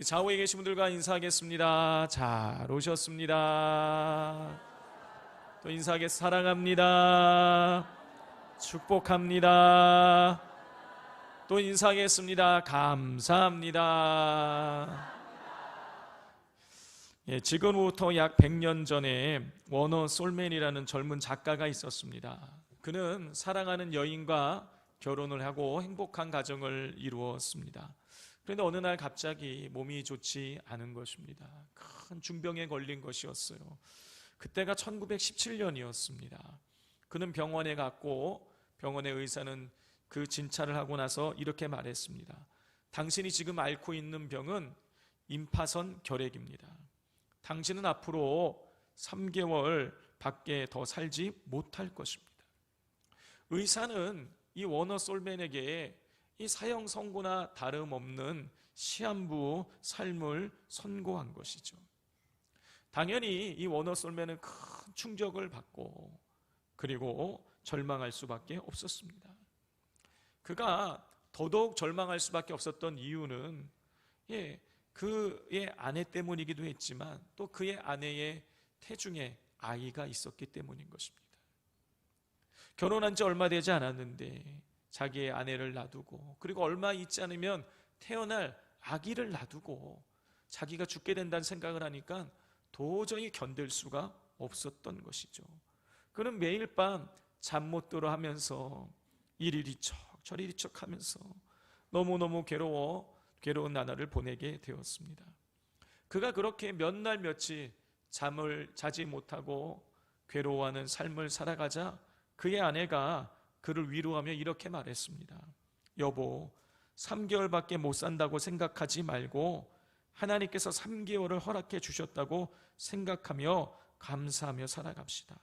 좌우에 계신 분들과 인사하겠습니다. 잘 오셨습니다. 또 인사하겠습니다. 사랑합니다. 축복합니다. 또 인사하겠습니다. 감사합니다. 지금부터 약 100년 전에 워너 솔맨이라는 젊은 작가가 있었습니다. 그는 사랑하는 여인과 결혼을 하고 행복한 가정을 이루었습니다. 그런데 어느 날 갑자기 몸이 좋지 않은 것입니다. 큰 중병에 걸린 것이었어요. 그때가 1917년이었습니다. 그는 병원에 갔고 병원의 의사는 그 진찰을 하고 나서 이렇게 말했습니다. 당신이 지금 앓고 있는 병은 임파선 결핵입니다. 당신은 앞으로 3개월 밖에 더 살지 못할 것입니다. 의사는 이 워너 솔맨에게 이 사형 선고나 다름없는 시한부 삶을 선고한 것이죠. 당연히 이 워너 솔맨은 큰 충격을 받고 그리고 절망할 수밖에 없었습니다. 그가 더더욱 절망할 수밖에 없었던 이유는 그의 아내 때문이기도 했지만 또 그의 아내의 태중에 아이가 있었기 때문인 것입니다. 결혼한 지 얼마 되지 않았는데 자기의 아내를 놔두고 그리고 얼마 있지 않으면 태어날 아기를 놔두고 자기가 죽게 된다는 생각을 하니까 도저히 견딜 수가 없었던 것이죠. 그는 매일 밤 잠 못 들어 하면서 이리리 척 저리리 척 하면서 너무너무 괴로운 나날을 보내게 되었습니다. 그가 그렇게 몇 날 며칠 잠을 자지 못하고 괴로워하는 삶을 살아가자 그의 아내가 그를 위로하며 이렇게 말했습니다. 여보, 3개월밖에 못 산다고 생각하지 말고 하나님께서 3개월을 허락해 주셨다고 생각하며 감사하며 살아갑시다.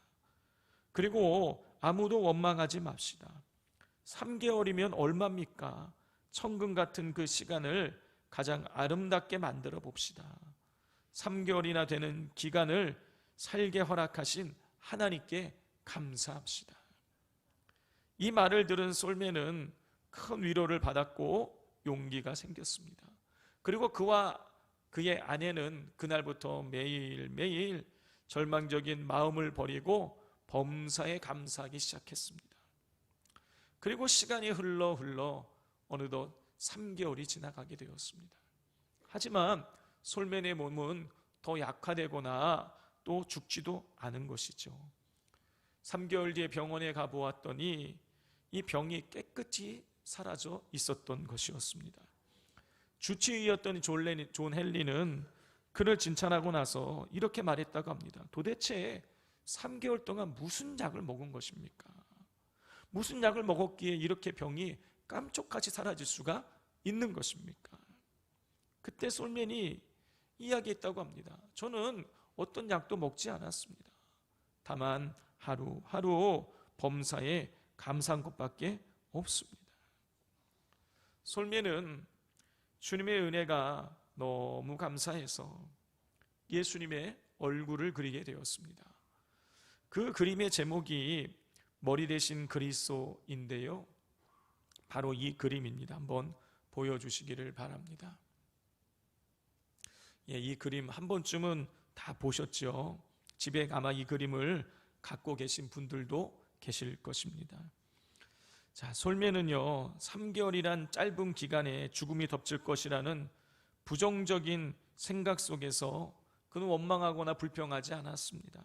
그리고 아무도 원망하지 맙시다. 3개월이면 얼마입니까? 천금 같은 그 시간을 가장 아름답게 만들어 봅시다. 3개월이나 되는 기간을 살게 허락하신 하나님께 감사합시다. 이 말을 들은 솔맨은 큰 위로를 받았고 용기가 생겼습니다. 그리고 그와 그의 아내는 그날부터 매일매일 절망적인 마음을 버리고 범사에 감사하기 시작했습니다. 그리고 시간이 흘러 어느덧 3개월이 지나가게 되었습니다. 하지만 솔맨의 몸은 더 약화되거나 또 죽지도 않은 것이죠. 3개월 뒤에 병원에 가보았더니 이 병이 깨끗이 사라져 있었던 것이었습니다. 주치의였던 존 헨리는 그를 진찰하고 나서 이렇게 말했다고 합니다. 도대체 3개월 동안 무슨 약을 먹은 것입니까? 무슨 약을 먹었기에 이렇게 병이 깜짝같이 사라질 수가 있는 것입니까? 그때 솔맨이 이야기했다고 합니다. 저는 어떤 약도 먹지 않았습니다. 다만 하루하루 범사에 감사한 것밖에 없습니다. 솔맨은 주님의 은혜가 너무 감사해서 예수님의 얼굴을 그리게 되었습니다. 그 그림의 제목이 머리 대신 그리스도인데요. 바로 이 그림입니다. 한번 보여주시기를 바랍니다. 이 그림 한 번쯤은 다 보셨죠? 집에 아마 이 그림을 갖고 계신 분들도 계실 것입니다. 자, 솔맨은요 3개월이란 짧은 기간에 죽음이 덮칠 것이라는 부정적인 생각 속에서 그는 원망하거나 불평하지 않았습니다.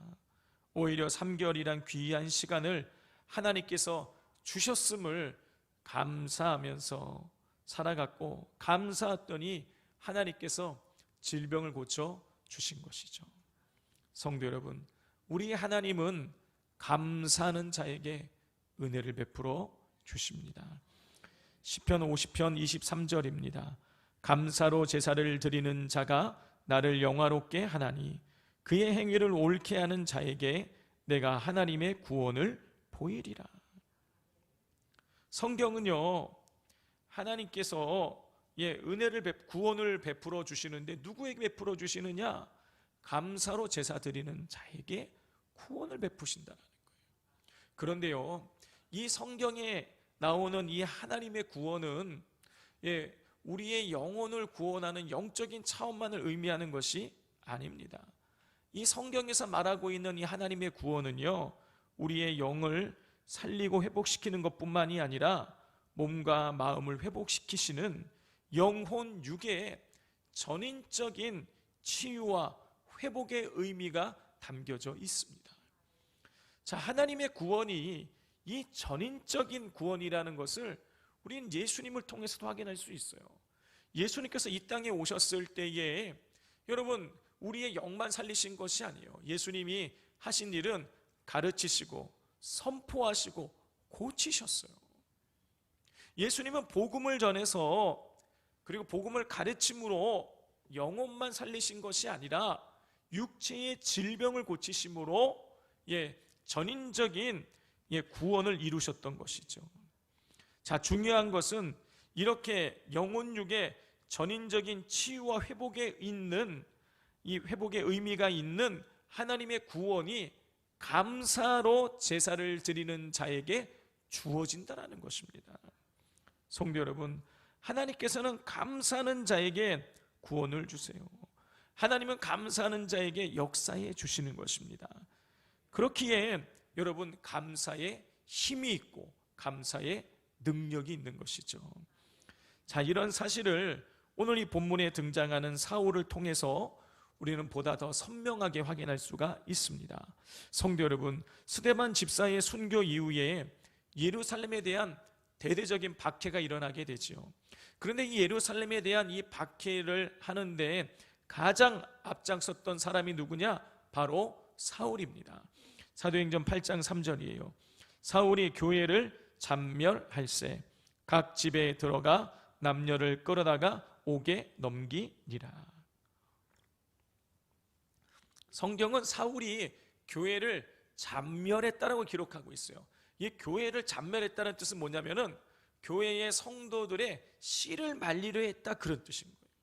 오히려 3개월이란 귀한 시간을 하나님께서 주셨음을 감사하면서 살아갔고 감사했더니 하나님께서 질병을 고쳐 주신 것이죠. 성도 여러분, 우리 하나님은 감사하는 자에게 은혜를 베풀어 주십니다. 시편 50편 23절입니다. 감사로 제사를 드리는 자가 나를 영화롭게 하나니 그의 행위를 옳게 하는 자에게 내가 하나님의 구원을 보이리라. 성경은요 하나님께서 구원을 베풀어 주시는데 누구에게 베풀어 주시느냐? 감사로 제사 드리는 자에게 구원을 베푸신다는 거예요. 그런데요 이 성경에 나오는 이 하나님의 구원은 우리의 영혼을 구원하는 영적인 차원만을 의미하는 것이 아닙니다. 이 성경에서 말하고 있는 이 하나님의 구원은요, 우리의 영을 살리고 회복시키는 것뿐만이 아니라 몸과 마음을 회복시키시는 영혼 육의 전인적인 치유와 회복의 의미가 담겨져 있습니다. 자, 하나님의 구원이 이 전인적인 구원이라는 것을 우리는 예수님을 통해서도 확인할 수 있어요. 예수님께서 이 땅에 오셨을 때에 여러분, 우리의 영만 살리신 것이 아니에요. 예수님이 하신 일은 가르치시고 선포하시고 고치셨어요. 예수님은 복음을 전해서 그리고 복음을 가르침으로 영혼만 살리신 것이 아니라 육체의 질병을 고치심으로 전인적인 구원을 이루셨던 것이죠. 자, 중요한 것은 이렇게 영혼육의 전인적인 치유와 회복에 있는 이 회복의 의미가 있는 하나님의 구원이 감사로 제사를 드리는 자에게 주어진다라는 것입니다. 성도 여러분, 하나님께서는 감사하는 자에게 구원을 주세요. 하나님은 감사하는 자에게 역사해 주시는 것입니다. 그렇기에 여러분, 감사에 힘이 있고 감사에 능력이 있는 것이죠. 자, 이런 사실을 오늘 이 본문에 등장하는 사울을 통해서 우리는 보다 더 선명하게 확인할 수가 있습니다. 성도 여러분, 스데반 집사의 순교 이후에 예루살렘에 대한 대대적인 박해가 일어나게 되죠. 그런데 이 예루살렘에 대한 이 박해를 하는데 가장 앞장섰던 사람이 누구냐? 바로 사울입니다. 사도행전 8장 3절이에요. 사울이 교회를 잔멸할세 각 집에 들어가 남녀를 끌어다가 옥에 넘기니라. 성경은 사울이 교회를 잔멸했다라고 기록하고 있어요. 이 교회를 잔멸했다는 뜻은 뭐냐면은 교회의 성도들의 씨를 말리려 했다, 그런 뜻인 거예요.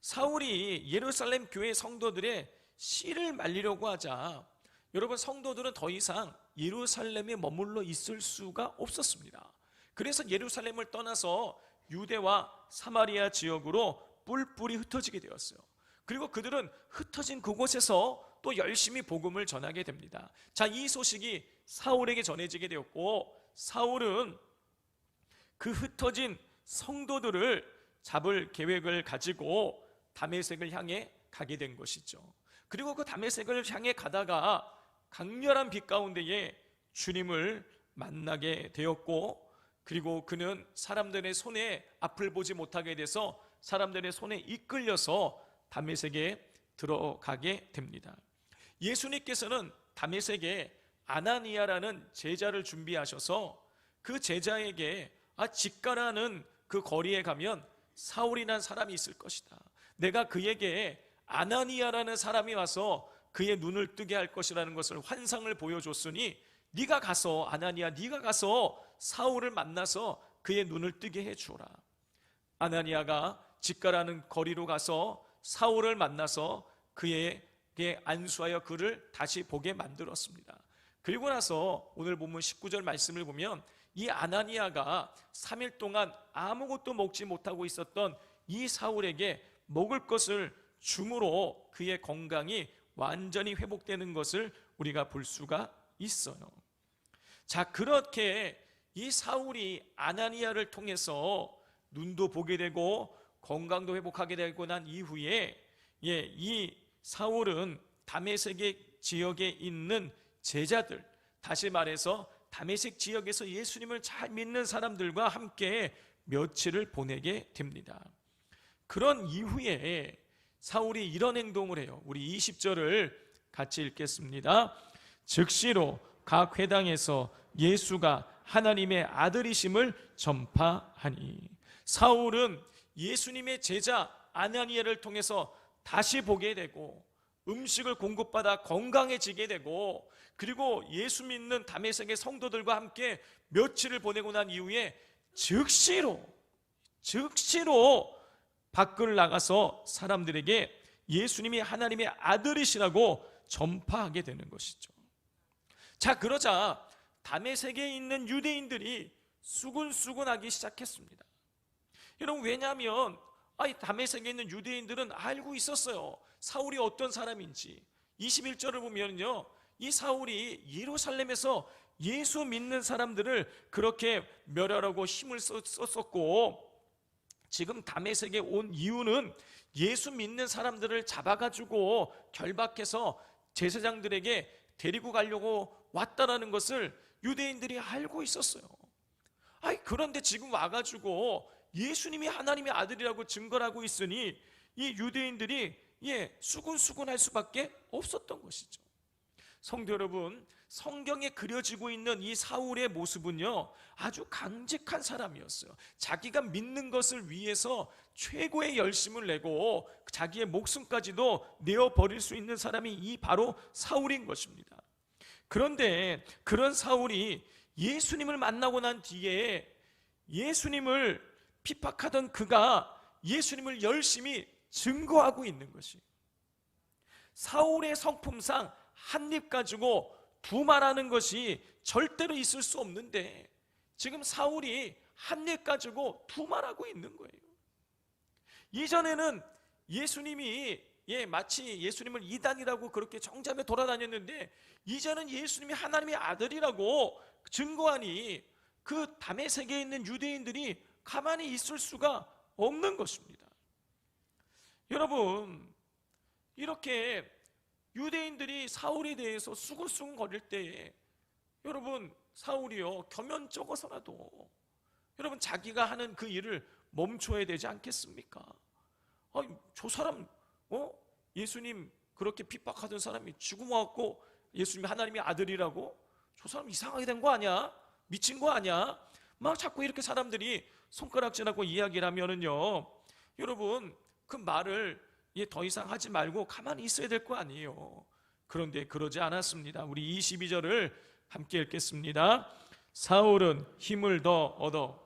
사울이 예루살렘 교회 성도들의 씨를 말리려고 하자 여러분, 성도들은 더 이상 예루살렘에 머물러 있을 수가 없었습니다. 그래서 예루살렘을 떠나서 유대와 사마리아 지역으로 뿔뿔이 흩어지게 되었어요. 그리고 그들은 흩어진 그곳에서 또 열심히 복음을 전하게 됩니다. 자, 이 소식이 사울에게 전해지게 되었고, 사울은 그 흩어진 성도들을 잡을 계획을 가지고 다메섹을 향해 가게 된 것이죠. 그리고 그 다메섹을 향해 가다가 강렬한 빛 가운데에 주님을 만나게 되었고, 그리고 그는 사람들의 손에 앞을 보지 못하게 돼서 사람들의 손에 이끌려서 다메섹에 들어가게 됩니다. 예수님께서는 다메섹에 아나니아라는 제자를 준비하셔서 그 제자에게 직가라는 그 거리에 가면 사울이라는 사람이 있을 것이다. 내가 그에게 아나니아라는 사람이 와서 그의 눈을 뜨게 할 것이라는 것을 환상을 보여줬으니 네가 가서 아나니아, 네가 가서 사울을 만나서 그의 눈을 뜨게 해주라. 아나니아가 직가라는 거리로 가서 사울을 만나서 그에게 안수하여 그를 다시 보게 만들었습니다. 그리고 나서 오늘 본문 19절 말씀을 보면 이 아나니아가 3일 동안 아무것도 먹지 못하고 있었던 이 사울에게 먹을 것을 줌으로 그의 건강이 완전히 회복되는 것을 우리가 볼 수가 있어요. 자, 그렇게 이 사울이 아나니아를 통해서 눈도 보게 되고 건강도 회복하게 되고 난 이후에 이 사울은 다메섹 지역에 있는 제자들, 다시 말해서 다메섹 지역에서 예수님을 잘 믿는 사람들과 함께 며칠을 보내게 됩니다. 그런 이후에 사울이 이런 행동을 해요. 우리 20절을 같이 읽겠습니다. 즉시로 각 회당에서 예수가 하나님의 아들이심을 전파하니. 사울은 예수님의 제자 아나니아를 통해서 다시 보게 되고 음식을 공급받아 건강해지게 되고, 그리고 예수 믿는 다메섹의 성도들과 함께 며칠을 보내고 난 이후에 즉시로 밖을 나가서 사람들에게 예수님이 하나님의 아들이시라고 전파하게 되는 것이죠. 자, 그러자 다메섹에 있는 유대인들이 수군수군하기 시작했습니다. 여러분, 왜냐하면 다메섹에 있는 유대인들은 알고 있었어요. 사울이 어떤 사람인지. 21절을 보면요, 이 사울이 예루살렘에서 예수 믿는 사람들을 그렇게 멸하라고 힘을 썼었고, 지금 다메섹에 온 이유는 예수 믿는 사람들을 잡아가지고 결박해서 제사장들에게 데리고 가려고 왔다라는 것을 유대인들이 알고 있었어요. 그런데 지금 와가지고 예수님이 하나님의 아들이라고 증거를 하고 있으니 이 유대인들이 수군수군할 수밖에 없었던 것이죠. 성도 여러분, 성경에 그려지고 있는 이 사울의 모습은요, 아주 강직한 사람이었어요. 자기가 믿는 것을 위해서 최고의 열심을 내고 자기의 목숨까지도 내어버릴 수 있는 사람이 이 바로 사울인 것입니다. 그런데 그런 사울이 예수님을 만나고 난 뒤에 예수님을 핍박하던 그가 예수님을 열심히 증거하고 있는 것이, 사울의 성품상 한 입 가지고 두 말하는 것이 절대로 있을 수 없는데, 지금 사울이 한 입 가지고 두 말하고 있는 거예요. 이전에는 예수님이 마치 예수님을 이단이라고 그렇게 정잠에 돌아다녔는데, 이제는 예수님이 하나님의 아들이라고 증거하니 그 다메섹에 있는 유대인들이 가만히 있을 수가 없는 것입니다. 여러분, 이렇게 유대인들이 사울에 대해서 수근수근 거릴 때에, 여러분, 사울이요, 겸연쩍어서라도 여러분 자기가 하는 그 일을 멈춰야 되지 않겠습니까? 저 사람 예수님 그렇게 핍박하던 사람이 죽음 왔고 예수님이 하나님의 아들이라고, 저 사람 이상하게 된 거 아니야? 미친 거 아니야? 막 자꾸 이렇게 사람들이 손가락질하고 이야기를 하면은요, 여러분 그 말을 더 이상 하지 말고 가만히 있어야 될 거 아니에요. 그런데 그러지 않았습니다. 우리 22절을 함께 읽겠습니다. 사울은 힘을 더 얻어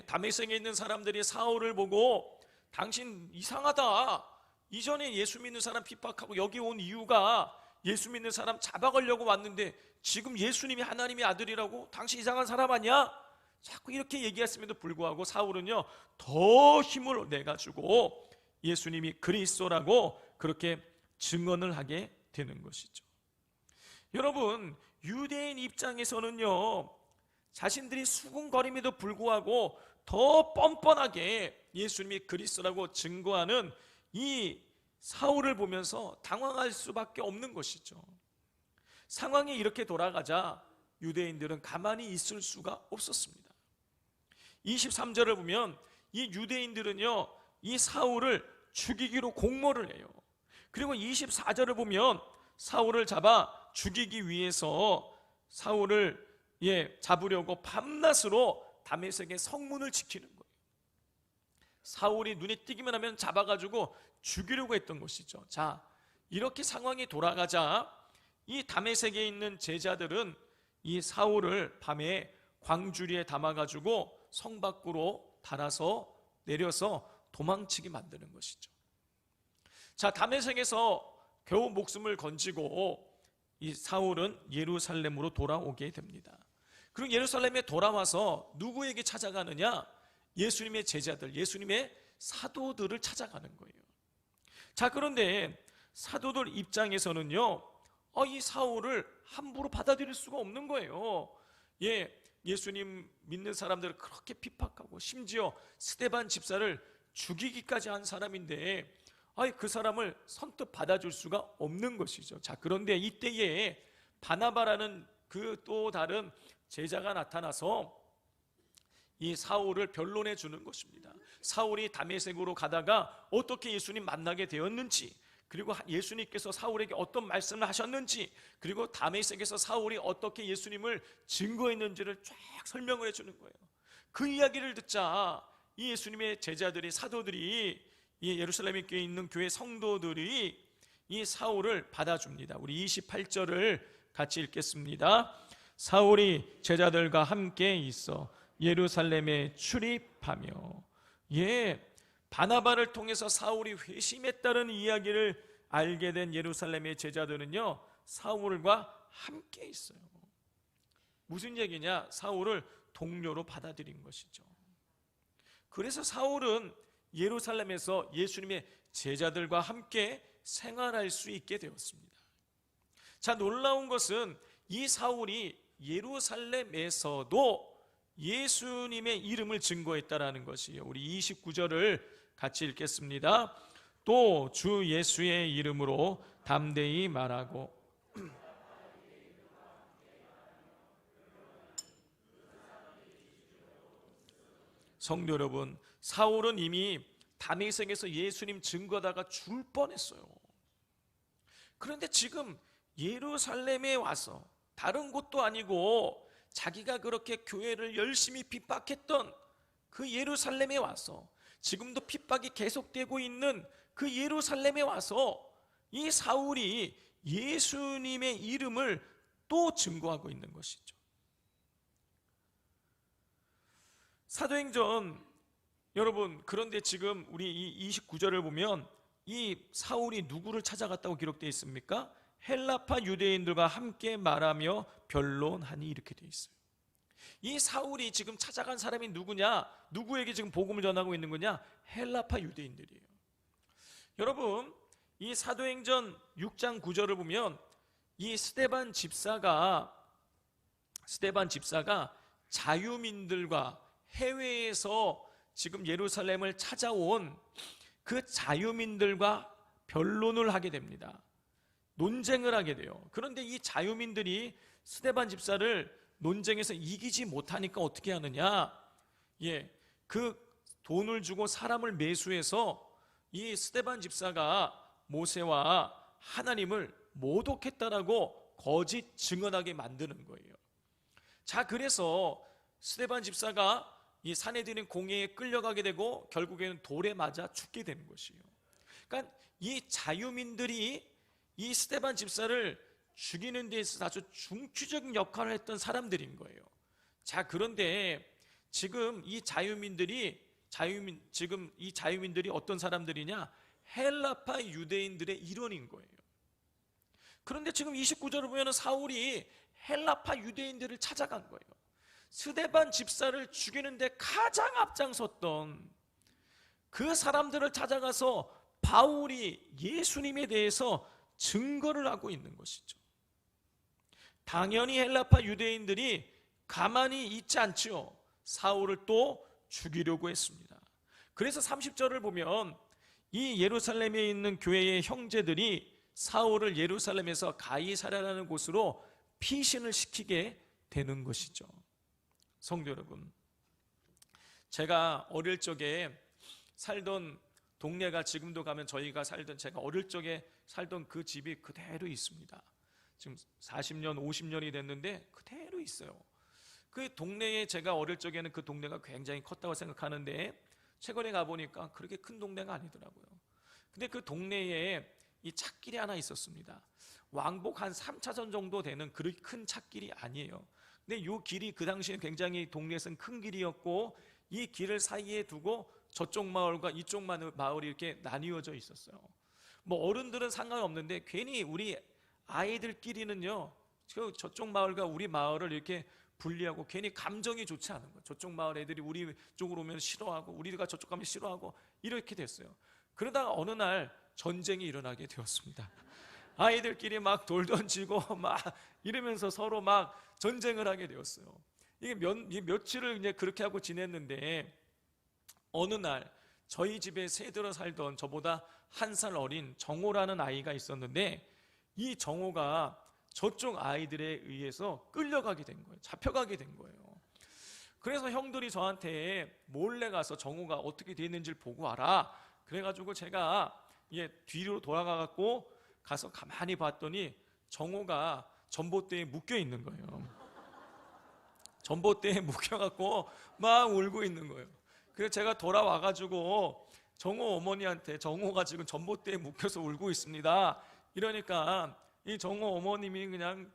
다메섹에 있는 사람들이 사울을 보고, 당신 이상하다, 이전에 예수 믿는 사람 핍박하고 여기 온 이유가 예수 믿는 사람 잡아가려고 왔는데 지금 예수님이 하나님의 아들이라고, 당신 이상한 사람 아니야? 자꾸 이렇게 얘기했음에도 불구하고 사울은요, 더 힘을 내가지고 예수님이 그리스도라고 그렇게 증언을 하게 되는 것이죠. 여러분, 유대인 입장에서는요, 자신들이 수군거림에도 불구하고 더 뻔뻔하게 예수님이 그리스도라고 증거하는 이 사울을 보면서 당황할 수밖에 없는 것이죠. 상황이 이렇게 돌아가자 유대인들은 가만히 있을 수가 없었습니다. 23절을 보면 이 유대인들은요, 이 사울을 죽이기로 공모를 해요. 그리고 24절을 보면 사울을 잡아 죽이기 위해서 사울을 잡으려고 밤낮으로 다메섹의 성문을 지키는 거예요. 사울이 눈에 띄기만 하면 잡아가지고 죽이려고 했던 것이죠. 자, 이렇게 상황이 돌아가자 이 다메섹에 있는 제자들은 이 사울을 밤에 광주리에 담아가지고 성 밖으로 달아서 내려서 도망치게 만드는 것이죠. 자, 다메섹에서 겨우 목숨을 건지고 이 사울은 예루살렘으로 돌아오게 됩니다. 그리고 예루살렘에 돌아와서 누구에게 찾아가느냐? 예수님의 제자들, 예수님의 사도들을 찾아가는 거예요. 자, 그런데 사도들 입장에서는요, 이 사울을 함부로 받아들일 수가 없는 거예요. 예수님 믿는 사람들을 그렇게 핍박하고 심지어 스데반 집사를 죽이기까지 한 사람인데 그 사람을 선뜻 받아줄 수가 없는 것이죠. 자, 그런데 이때에 바나바라는 그 또 다른 제자가 나타나서 이 사울을 변론해 주는 것입니다. 사울이 다메섹으로 가다가 어떻게 예수님 만나게 되었는지, 그리고 예수님께서 사울에게 어떤 말씀을 하셨는지, 그리고 다메섹에서 사울이 어떻게 예수님을 증거했는지를 쫙 설명을 해주는 거예요. 그 이야기를 듣자 이 예수님의 제자들이, 사도들이, 이 예루살렘에 있는 교회 성도들이 이 사울을 받아줍니다. 우리 28절을 같이 읽겠습니다. 사울이 제자들과 함께 있어 예루살렘에 출입하며, 바나바를 통해서 사울이 회심했다는 이야기를 알게 된 예루살렘의 제자들은요, 사울과 함께 있어요. 무슨 얘기냐? 사울을 동료로 받아들인 것이죠. 그래서 사울은 예루살렘에서 예수님의 제자들과 함께 생활할 수 있게 되었습니다. 자, 놀라운 것은 이 사울이 예루살렘에서도 예수님의 이름을 증거했다라는 것이에요. 우리 29절을 같이 읽겠습니다. 또 주 예수의 이름으로 담대히 말하고 성도 여러분, 사울은 이미 다메섹에서 예수님 증거하다가 죽을 뻔했어요. 그런데 지금 예루살렘에 와서 다른 곳도 아니고 자기가 그렇게 교회를 열심히 핍박했던 그 예루살렘에 와서 지금도 핍박이 계속되고 있는 그 예루살렘에 와서 이 사울이 예수님의 이름을 또 증거하고 있는 것이죠. 사도행전 여러분, 그런데 지금 우리 이 29절을 보면 이 사울이 누구를 찾아갔다고 기록되어 있습니까? 헬라파 유대인들과 함께 말하며 변론하니 이렇게 되어 있어요. 이 사울이 지금 찾아간 사람이 누구냐? 누구에게 지금 복음을 전하고 있는 거냐? 헬라파 유대인들이에요. 여러분, 이 사도행전 6장 9절을 보면 이 스데반 집사가 자유민들과 해외에서 지금 예루살렘을 찾아온 그 자유민들과 변론을 하게 됩니다. 논쟁을 하게 돼요. 그런데 이 자유민들이 스데반 집사를 논쟁에서 이기지 못하니까 어떻게 하느냐? 그 돈을 주고 사람을 매수해서 이 스데반 집사가 모세와 하나님을 모독했다라고 거짓 증언하게 만드는 거예요. 자, 그래서 스데반 집사가 이 사내들인 공회에 끌려가게 되고 결국에는 돌에 맞아 죽게 되는 것이에요. 그러니까 이 자유민들이 이 스데반 집사를 죽이는 데 있어서 아주 중추적인 역할을 했던 사람들인 거예요. 자, 그런데 지금 이 자유민들이 어떤 사람들이냐? 헬라파 유대인들의 일원인 거예요. 그런데 지금 29절을 보면 사울이 헬라파 유대인들을 찾아간 거예요. 스데반 집사를 죽이는데 가장 앞장섰던 그 사람들을 찾아가서 바울이 예수님에 대해서 증거를 하고 있는 것이죠. 당연히 헬라파 유대인들이 가만히 있지 않지요. 사울을 또 죽이려고 했습니다. 그래서 30절을 보면 이 예루살렘에 있는 교회의 형제들이 사울을 예루살렘에서 가이사랴라는 곳으로 피신을 시키게 되는 것이죠. 성도 여러분, 제가 어릴 적에 살던 동네가 지금도 가면 제가 어릴 적에 살던 그 집이 그대로 있습니다. 지금 40년, 50년이 됐는데 그대로 있어요. 그 동네에 제가 어릴 적에는 그 동네가 굉장히 컸다고 생각하는데 최근에 가보니까 그렇게 큰 동네가 아니더라고요. 근데 그 동네에 이 찻길이 하나 있었습니다. 왕복 한 3차선 정도 되는 그렇게 큰 찻길이 아니에요. 근데 이 길이 그 당시에 굉장히 동네에서는 큰 길이었고 이 길을 사이에 두고 저쪽 마을과 이쪽 마을이 이렇게 나뉘어져 있었어요. 뭐 어른들은 상관없는데 괜히 우리 아이들끼리는요, 저쪽 마을과 우리 마을을 이렇게 분리하고 괜히 감정이 좋지 않은 거예요. 저쪽 마을 애들이 우리 쪽으로 오면 싫어하고 우리가 저쪽 가면 싫어하고 이렇게 됐어요. 그러다가 어느 날 전쟁이 일어나게 되었습니다. 아이들끼리 막 돌 던지고 막 이러면서 서로 막 전쟁을 하게 되었어요. 이게 며칠을 이제 그렇게 하고 지냈는데 어느 날 저희 집에 새들어 살던 저보다 한 살 어린 정호라는 아이가 있었는데 이 정호가 저쪽 아이들에 의해서 끌려가게 된 거예요. 잡혀가게 된 거예요. 그래서 형들이 저한테 몰래 가서 정호가 어떻게 됐는지를 보고 와라. 그래가지고 제가 뒤로 돌아가갖고 가서 가만히 봤더니 정호가 전봇대에 묶여 있는 거예요. 전봇대에 묶여갖고 막 울고 있는 거예요. 그래서 제가 돌아와가지고 정호 어머니한테 정호가 지금 전봇대에 묶여서 울고 있습니다. 이러니까 이 정호 어머님이 그냥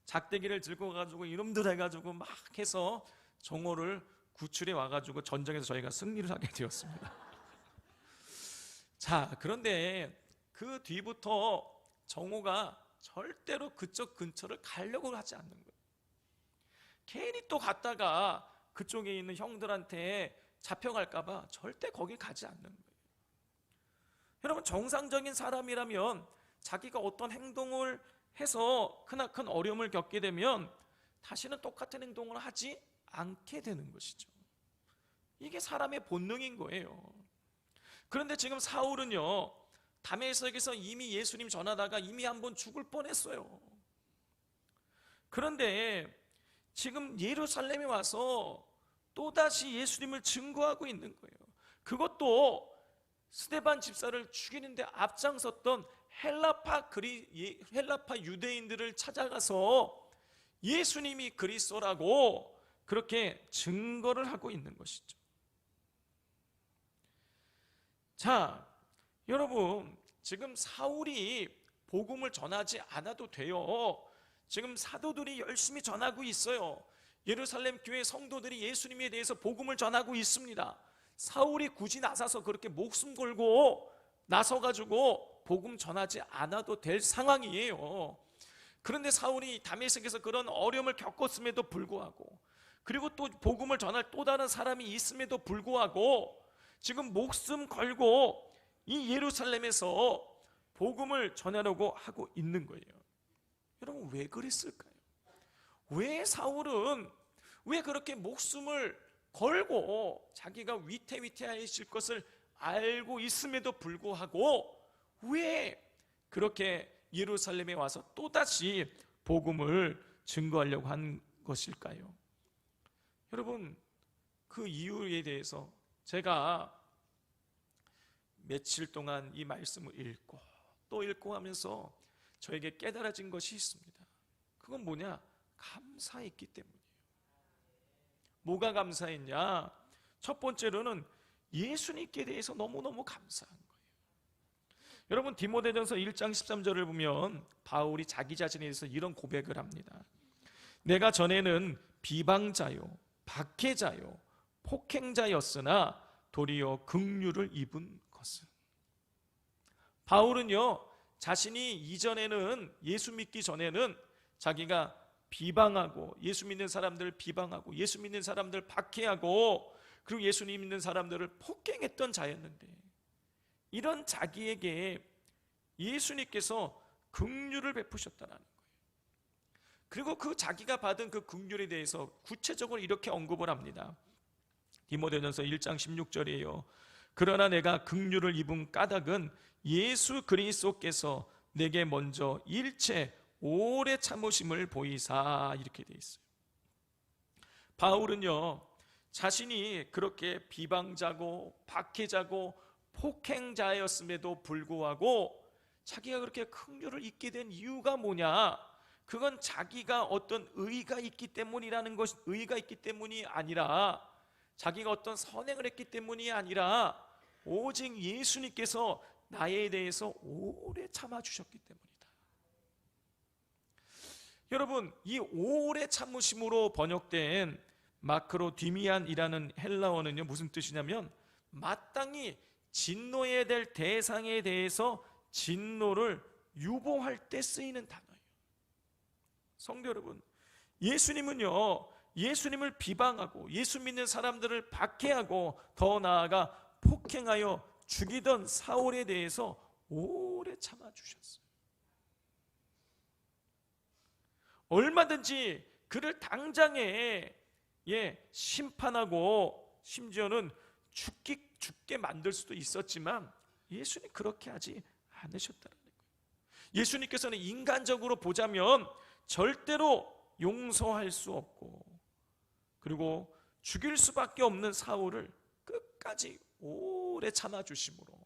작대기를 들고 가지고 이놈들 해가지고 막 해서 정호를 구출해 와가지고 전쟁에서 저희가 승리를 하게 되었습니다. 자, 그런데 그 뒤부터 정호가 절대로 그쪽 근처를 가려고 하지 않는 거예요. 괜히 또 갔다가 그쪽에 있는 형들한테 잡혀갈까봐 절대 거기 가지 않는 거예요. 여러분, 정상적인 사람이라면 자기가 어떤 행동을 해서 크나큰 어려움을 겪게 되면 다시는 똑같은 행동을 하지 않게 되는 것이죠. 이게 사람의 본능인 거예요. 그런데 지금 사울은요, 다메섹에서 이미 예수님 전하다가 이미 한번 죽을 뻔했어요. 그런데 지금 예루살렘에 와서 또다시 예수님을 증거하고 있는 거예요. 그것도 스데반 집사를 죽이는데 앞장섰던 헬라파 유대인들을 찾아가서 예수님이 그리스도라고 그렇게 증거를 하고 있는 것이죠. 자, 여러분, 지금 사울이 복음을 전하지 않아도 돼요. 지금 사도들이 열심히 전하고 있어요. 예루살렘 교회 성도들이 예수님에 대해서 복음을 전하고 있습니다. 사울이 굳이 나서서 그렇게 목숨 걸고 나서가지고 복음 전하지 않아도 될 상황이에요. 그런데 사울이 다메섹에서 그런 어려움을 겪었음에도 불구하고, 그리고 또 복음을 전할 또 다른 사람이 있음에도 불구하고 지금 목숨 걸고 이 예루살렘에서 복음을 전하려고 하고 있는 거예요. 여러분, 왜 그랬을까요? 왜 사울은 왜 그렇게 목숨을 걸고 자기가 위태위태하실 것을 알고 있음에도 불구하고 왜 그렇게 예루살렘에 와서 또다시 복음을 증거하려고 한 것일까요? 여러분, 그 이유에 대해서 제가 며칠 동안 이 말씀을 읽고 또 읽고 하면서 저에게 깨달아진 것이 있습니다. 그건 뭐냐? 감사했기 때문이에요. 뭐가 감사했냐? 첫 번째로는 예수님께 대해서 너무너무 감사한 거예요. 여러분, 디모데전서 1장 13절을 보면 바울이 자기 자신에 대해서 이런 고백을 합니다. 내가 전에는 비방자요, 박해자요, 폭행자였으나 도리어 긍휼을 입은 것은. 바울은요, 자신이 이전에는, 예수 믿기 전에는 자기가 비방하고 예수 믿는 사람들을 비방하고 예수 믿는 사람들을 박해하고 그리고 예수님 믿는 사람들을 폭행했던 자였는데, 이런 자기에게 예수님께서 긍휼을 베푸셨다는 거예요. 그리고 그 자기가 받은 그 긍휼에 대해서 구체적으로 이렇게 언급을 합니다. 디모데전서 1장 16절이에요. 그러나 내가 긍휼을 입은 까닭은 예수 그리스도께서 내게 먼저 일체 오래 참으심을 보이사, 이렇게 돼 있어요. 바울은요, 자신이 그렇게 비방자고 박해자고 폭행자였음에도 불구하고 자기가 그렇게 긍휼을 입게 된 이유가 뭐냐? 그건 자기가 어떤 의가 있기 때문이라는 것, 의가 있기 때문이 아니라, 자기가 어떤 선행을 했기 때문이 아니라 오직 예수님께서 나에 대해서 오래 참아주셨기 때문이다. 여러분, 이 오래 참으심으로 번역된 마크로디미안이라는 헬라어는요, 무슨 뜻이냐면 마땅히 진노해야 될 대상에 대해서 진노를 유보할 때 쓰이는 단어예요. 성도 여러분, 예수님은요, 예수님을 비방하고 예수 믿는 사람들을 박해하고 더 나아가 폭행하여 죽이던 사울에 대해서 오래 참아주셨어요. 얼마든지 그를 당장에 심판하고 심지어는 죽게 만들 수도 있었지만 예수님 그렇게 하지 않으셨다는 거예요. 예수님께서는 인간적으로 보자면 절대로 용서할 수 없고, 그리고 죽일 수밖에 없는 사울을 끝까지 오래 참아주심으로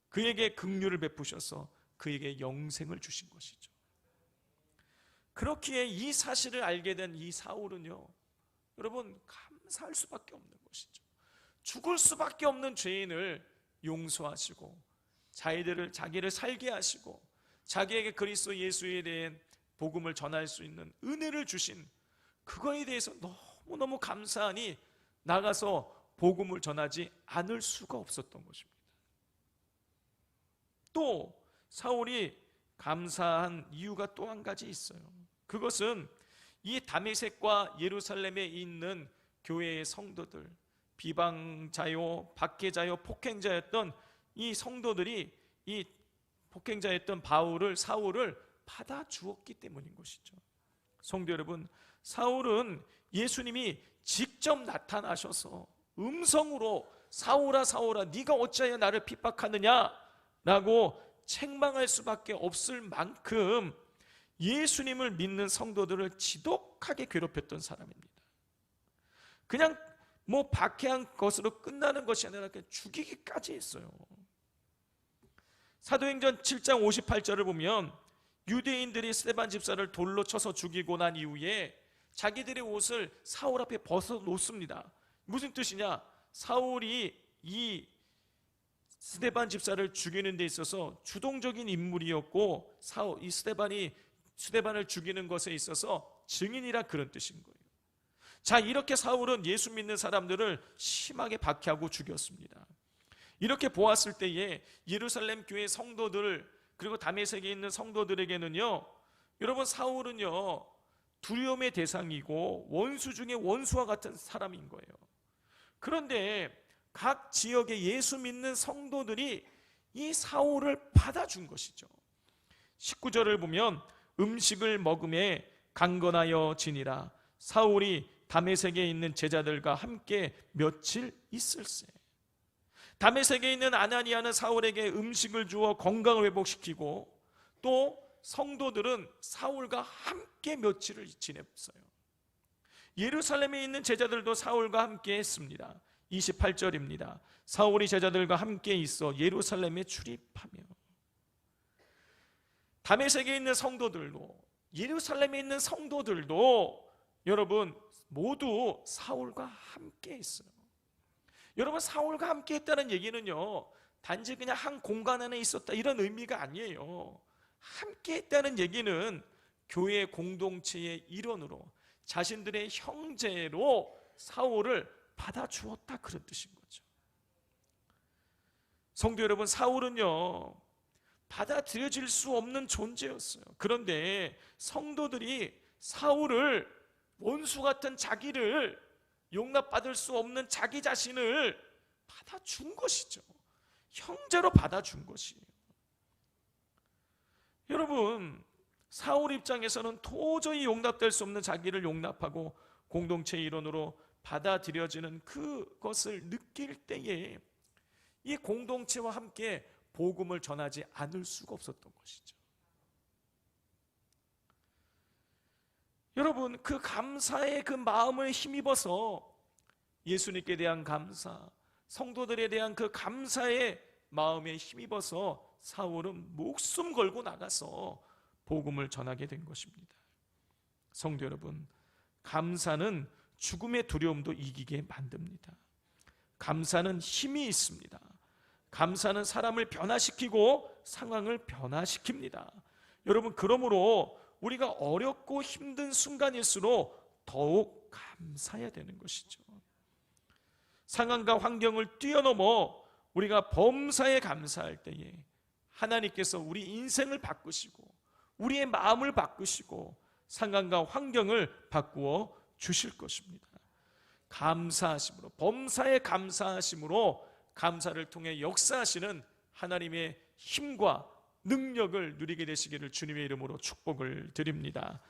그에게 긍휼을 베푸셔서 그에게 영생을 주신 것이죠. 그렇기에 이 사실을 알게 된 이 사울은요, 여러분, 감사할 수밖에 없는 것이죠. 죽을 수밖에 없는 죄인을 용서하시고 자기를 살게 하시고 자기에게 그리스도 예수에 대한 복음을 전할 수 있는 은혜를 주신 그거에 대해서 너무너무 감사하니 나가서 복음을 전하지 않을 수가 없었던 것입니다. 또 사울이 감사한 이유가 또 한 가지 있어요. 그것은 이 다메섹과 예루살렘에 있는 교회의 성도들, 비방자요, 박해자요, 폭행자였던 이 성도들이 이 폭행자였던 사울을 받아 주었기 때문인 것이죠. 성도 여러분, 사울은 예수님이 직접 나타나셔서 음성으로 사울아 사울아 네가 어찌하여 나를 핍박하느냐 라고 책망할 수밖에 없을 만큼 예수님을 믿는 성도들을 지독하게 괴롭혔던 사람입니다. 그냥 박해한 것으로 끝나는 것이 아니라 그냥 죽이기까지 했어요. 사도행전 7장 58절을 보면 유대인들이 스데반 집사를 돌로 쳐서 죽이고 난 이후에 자기들의 옷을 사울 앞에 벗어놓습니다. 무슨 뜻이냐? 사울이 이 스데반 집사를 죽이는 데 있어서 주동적인 인물이었고 이 스데반을 죽이는 것에 있어서 증인이라 그런 뜻인 거예요. 자, 이렇게 사울은 예수 믿는 사람들을 심하게 박해하고 죽였습니다. 이렇게 보았을 때에 예루살렘 교회 성도들 그리고 다메섹에 있는 성도들에게는요, 여러분 사울은요 두려움의 대상이고 원수 중에 원수와 같은 사람인 거예요. 그런데 각 지역의 예수 믿는 성도들이 이 사울을 받아준 것이죠. 19절을 보면 음식을 먹음에 강건하여 지니라. 사울이 다메섹에 있는 제자들과 함께 며칠 있을세. 다메섹에 있는 아나니아는 사울에게 음식을 주어 건강을 회복시키고 또 성도들은 사울과 함께 며칠을 지냈어요. 예루살렘에 있는 제자들도 사울과 함께 했습니다. 28절입니다. 사울이 제자들과 함께 있어 예루살렘에 출입하며. 다메섹에 있는 성도들도 예루살렘에 있는 성도들도 여러분 모두 사울과 함께 했어요. 여러분 사울과 함께 했다는 얘기는요 단지 그냥 한 공간 안에 있었다 이런 의미가 아니에요. 함께 했다는 얘기는 교회 공동체의 일원으로 자신들의 형제로 사울을 받아주었다 그런 뜻인 거죠. 성도 여러분, 사울은요 받아들여질 수 없는 존재였어요. 그런데 성도들이 사울을 원수 같은 자기를 용납받을 수 없는 자기 자신을 받아준 것이죠. 형제로 받아준 것이에요. 여러분 사울 입장에서는 도저히 용납될 수 없는 자기를 용납하고 공동체의 일원으로 받아들여지는 그것을 느낄 때에 이 공동체와 함께 복음을 전하지 않을 수가 없었던 것이죠. 여러분 그 감사의 그 마음을 힘입어서 예수님께 대한 감사, 성도들에 대한 그 감사의 마음에 힘입어서 사울은 목숨 걸고 나가서 복음을 전하게 된 것입니다. 성도 여러분, 감사는 죽음의 두려움도 이기게 만듭니다. 감사는 힘이 있습니다. 감사는 사람을 변화시키고 상황을 변화시킵니다. 여러분 그러므로 우리가 어렵고 힘든 순간일수록 더욱 감사해야 되는 것이죠. 상황과 환경을 뛰어넘어 우리가 범사에 감사할 때에 하나님께서 우리 인생을 바꾸시고 우리의 마음을 바꾸시고 상황과 환경을 바꾸어 주실 것입니다. 감사하심으로, 범사에 감사하심으로 감사를 통해 역사하시는 하나님의 힘과 능력을 누리게 되시기를 주님의 이름으로 축복을 드립니다.